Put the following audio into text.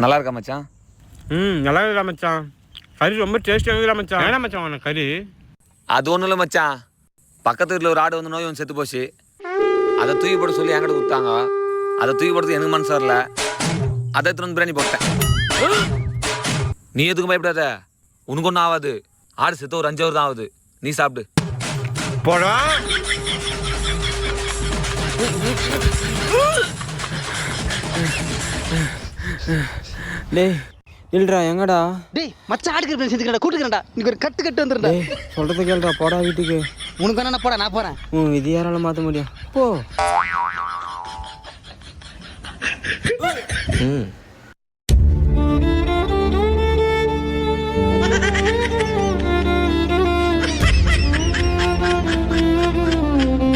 நல்லா இருக்கா மச்சான்? நல்லா இருக்கா மச்சான். கறி ரொம்ப டேஸ்ட்டாக இருக்குதா மச்சான். வேணா மச்சான் உனக்கு கறி. அது ஒன்றும் இல்லை மச்சான். பக்கத்து வீட்டில் ஒரு ஆடு வந்து நோய் வந்து செத்து போச்சு. அதை தூக்கி போட சொல்லி என்கிட்ட கொடுத்தாங்க. அதை தூக்கி போடுறது எனக்கு மனசு வரல. அதை எடுத்துட்டு வந்து பிரியாணி போட்டேன். நீ எதுக்கும் பயப்படாத, உனக்கு ஒன்றும் ஆகாது. ஆடு செத்து ஒரு 5 hour தான் ஆகுது. நீ சாப்பிடு. போடா. டேய் இல்லடா எங்கடா? டேய் மச்சான் ஆடுக்கு பிரியாணி செஞ்சுக்கடா, கூட்டுக்கறடா. நீங்க ஒரு கட்டு வந்துறடா. டேய் சொல்றது கேளுடா, போடா வீட்டுக்கு. உனக்கு வேணா போடா, நான் போறேன். இது யாரால மாத்த முடியும்? போ.